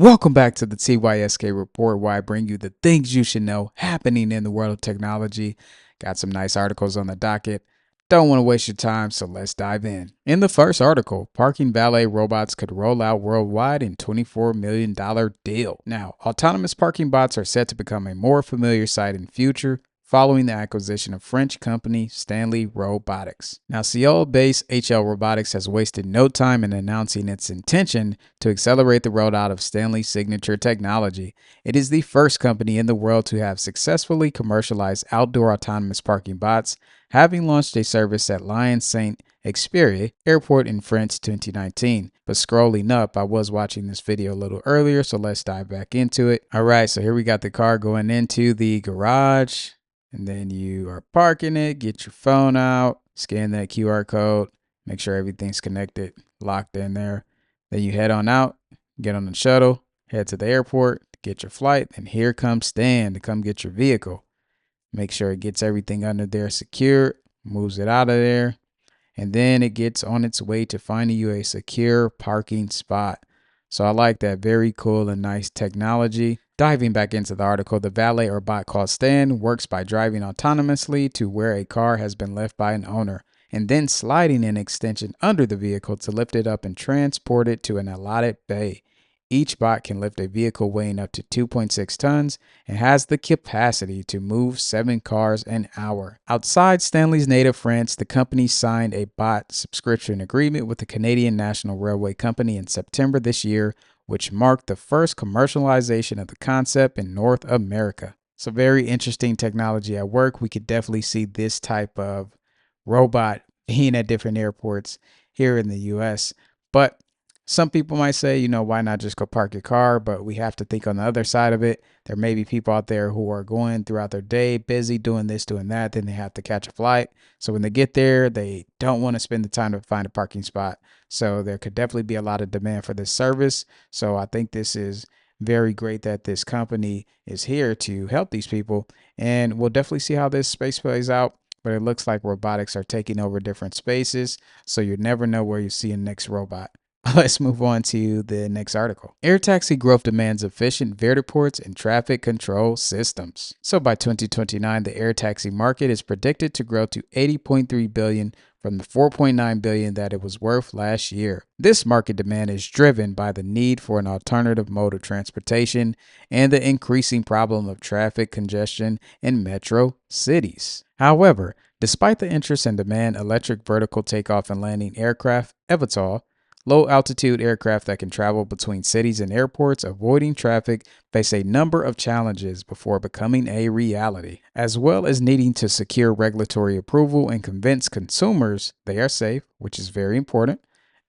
Welcome back to the TYSK report, where I bring you the things you should know happening in the world of technology. Got some nice articles on the docket. Don't want to waste your time, so let's dive in. In the first article, parking valet robots could roll out worldwide in $24 million deal. Now, autonomous parking bots are set to become a more familiar sight in future, following the acquisition of French company Stanley Robotics. Now, Seoul-based HL Robotics has wasted no time in announcing its intention to accelerate the rollout of Stanley's signature technology. It is the first company in the world to have successfully commercialized outdoor autonomous parking bots, having launched a service at Lyon Saint-Exupéry Airport in France 2019. But scrolling up, I was watching this video a little earlier, so let's dive back into it. All right, so here we got the car going into the garage. And then you are parking it, get your phone out, scan that QR code, make sure everything's connected, locked in there. Then you head on out, get on the shuttle, head to the airport, get your flight, and here comes Stan to come get your vehicle. Make sure it gets everything under there secured, moves it out of there, and then it gets on its way to finding you a secure parking spot. So I like that. Very cool and nice technology. Diving back into the article, the valet or bot called Stan works by driving autonomously to where a car has been left by an owner, and then sliding an extension under the vehicle to lift it up and transport it to an allotted bay. Each bot can lift a vehicle weighing up to 2.6 tons and has the capacity to move 7 cars an hour. Outside Stanley's native France, the company signed a bot subscription agreement with the Canadian National Railway Company in September this year, which marked the first commercialization of the concept in North America. So very interesting technology at work. We could definitely see this type of robot being at different airports here in the US. But some people might say, why not just go park your car? But we have to think on the other side of it. There may be people out there who are going throughout their day, busy doing this, doing that. Then they have to catch a flight. So when they get there, they don't want to spend the time to find a parking spot. So there could definitely be a lot of demand for this service. So I think this is very great that this company is here to help these people. And we'll definitely see how this space plays out. But it looks like robotics are taking over different spaces. So you never know where you see a next robot. Let's move on to the next article. Air taxi growth demands efficient vertiports and traffic control systems. So by 2029, the air taxi market is predicted to grow to $80.3 billion from the $4.9 billion that it was worth last year. This market demand is driven by the need for an alternative mode of transportation and the increasing problem of traffic congestion in metro cities. However, despite the interest and demand, electric vertical takeoff and landing aircraft, (eVTOL), low-altitude aircraft that can travel between cities and airports, avoiding traffic, face a number of challenges before becoming a reality, as well as needing to secure regulatory approval and convince consumers they are safe, which is very important.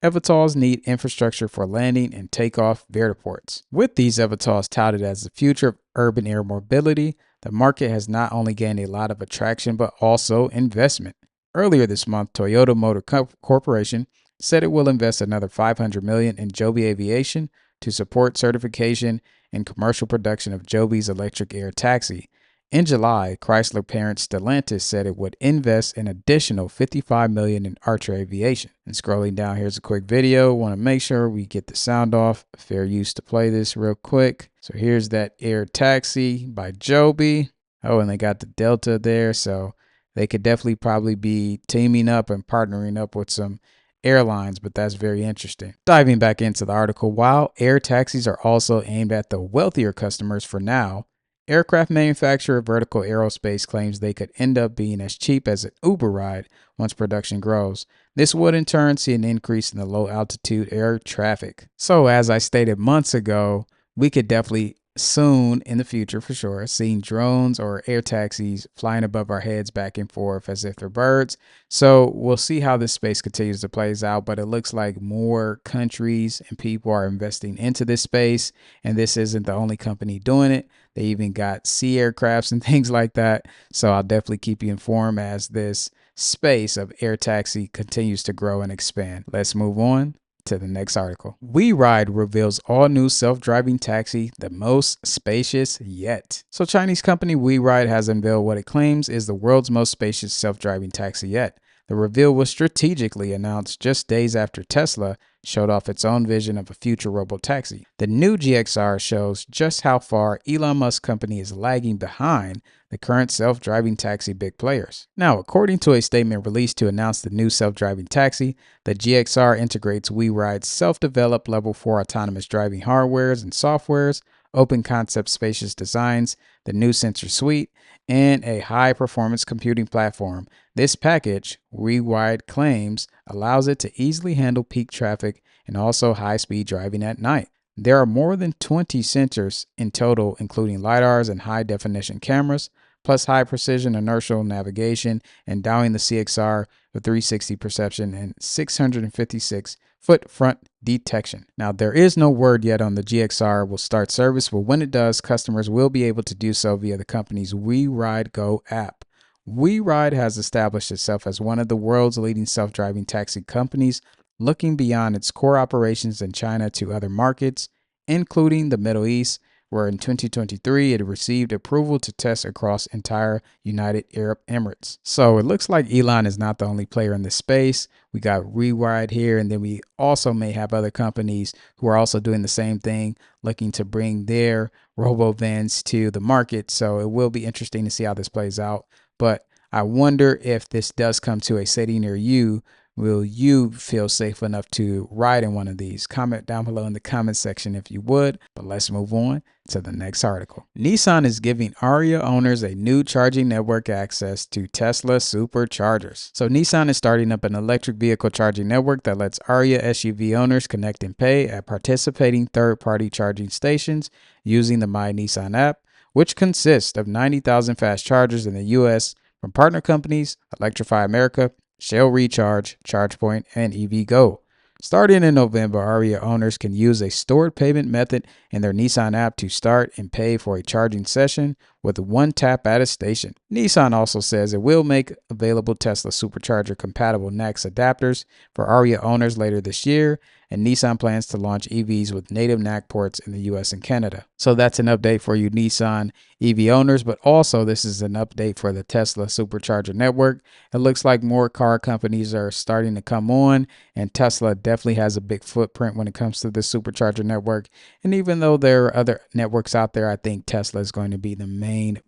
eVTOLs need infrastructure for landing and takeoff vertiports. With these eVTOLs touted as the future of urban air mobility, the market has not only gained a lot of attraction but also investment. Earlier this month, Toyota Motor Corporation said it will invest another $500 million in Joby Aviation to support certification and commercial production of Joby's electric air taxi. In July, Chrysler parent Stellantis said it would invest an additional $55 million in Archer Aviation. And scrolling down, here's a quick video. Want to make sure we get the sound off. Fair use to play this real quick. So here's that air taxi by Joby. Oh, and they got the Delta there. So they could definitely probably be teaming up and partnering up with some airlines, but that's very interesting. Diving back into the article, while air taxis are also aimed at the wealthier customers for now, aircraft manufacturer Vertical Aerospace claims they could end up being as cheap as an Uber ride once production grows. This would in turn see an increase in the low altitude air traffic. So as I stated months ago, we could definitely soon in the future for sure seeing drones or air taxis flying above our heads back and forth as if they're birds. So we'll see how this space continues to plays out, but it looks like more countries and people are investing into this space, and this isn't the only company doing it. They even got sea aircrafts and things like that. So I'll definitely keep you informed as this space of air taxi continues to grow and expand. Let's move on to the next article. WeRide reveals all-new self-driving taxi, the most spacious yet. So Chinese company WeRide has unveiled what it claims is the world's most spacious self-driving taxi yet. The reveal was strategically announced just days after Tesla showed off its own vision of a future robotaxi. The new GXR shows just how far Elon Musk's company is lagging behind the current self-driving taxi big players. Now, according to a statement released to announce the new self-driving taxi, the GXR integrates WeRide's self-developed Level 4 autonomous driving hardwares and softwares, open concept spacious designs, the new sensor suite, and a high-performance computing platform. This package, WeRide claims, allows it to easily handle peak traffic and also high-speed driving at night. There are more than 20 sensors in total, including LiDARs and high-definition cameras, plus high-precision inertial navigation, endowing the CXR with 360 perception and 656-foot front detection. Now, there is no word yet on the GXR will start service, but when it does, customers will be able to do so via the company's WeRide Go app. WeRide has established itself as one of the world's leading self-driving taxi companies, looking beyond its core operations in China to other markets, including the Middle East, where in 2023 it received approval to test across entire United Arab Emirates. So it looks like Elon is not the only player in this space. We got WeRide here, and then we also may have other companies who are also doing the same thing, looking to bring their robo-vans to the market. So it will be interesting to see how this plays out. But I wonder if this does come to a city near you, will you feel safe enough to ride in one of these? Comment down below in the comment section if you would. But let's move on to the next article. Nissan is giving Aria owners a new charging network access to Tesla superchargers. So Nissan is starting up an electric vehicle charging network that lets Aria SUV owners connect and pay at participating third-party charging stations using the My Nissan app, which consists of 90,000 fast chargers in the U.S. from partner companies Electrify America, Shell Recharge, ChargePoint, and EVgo. Starting in November, Aria owners can use a stored payment method in their Nissan app to start and pay for a charging session with one tap at a station. Nissan also says it will make available Tesla Supercharger compatible NACS adapters for Aria owners later this year, and Nissan plans to launch EVs with native NAC ports in the US and Canada. So that's an update for you Nissan EV owners, but also this is an update for the Tesla Supercharger network. It looks like more car companies are starting to come on, and Tesla definitely has a big footprint when it comes to the supercharger network. And even though there are other networks out there, I think Tesla is going to be the main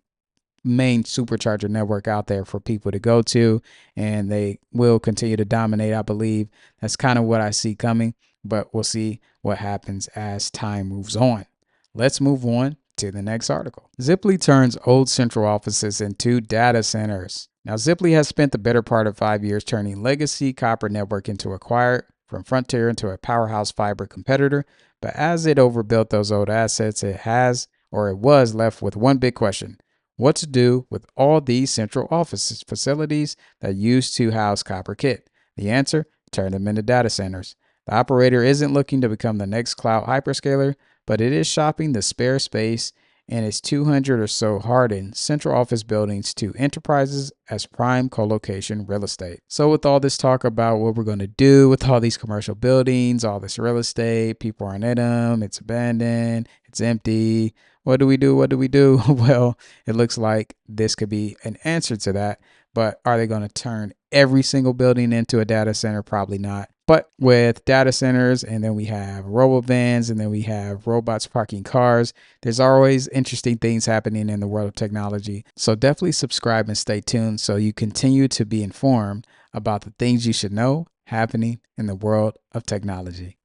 supercharger network out there for people to go to, and they will continue to dominate. I believe that's kind of what I see coming, but we'll see what happens as time moves on. Let's move on to the next article. Ziply turns old central offices into data centers. Now, Ziply has spent the better part of 5 years turning legacy copper network into acquired from Frontier into a powerhouse fiber competitor. But as it overbuilt those old assets, it was left with one big question: what to do with all these central office facilities that used to house copper kit? The answer: turn them into data centers. The operator isn't looking to become the next cloud hyperscaler, but it is shopping the spare space in its 200 or so hardened central office buildings to enterprises as prime colocation real estate. So with all this talk about what we're going to do with all these commercial buildings, all this real estate, people aren't in them, it's abandoned, it's empty. What do we do? What do we do? Well, it looks like this could be an answer to that. But are they going to turn every single building into a data center? Probably not. But with data centers, and then we have robo-vans, and then we have robots parking cars, there's always interesting things happening in the world of technology. So definitely subscribe and stay tuned so you continue to be informed about the things you should know happening in the world of technology.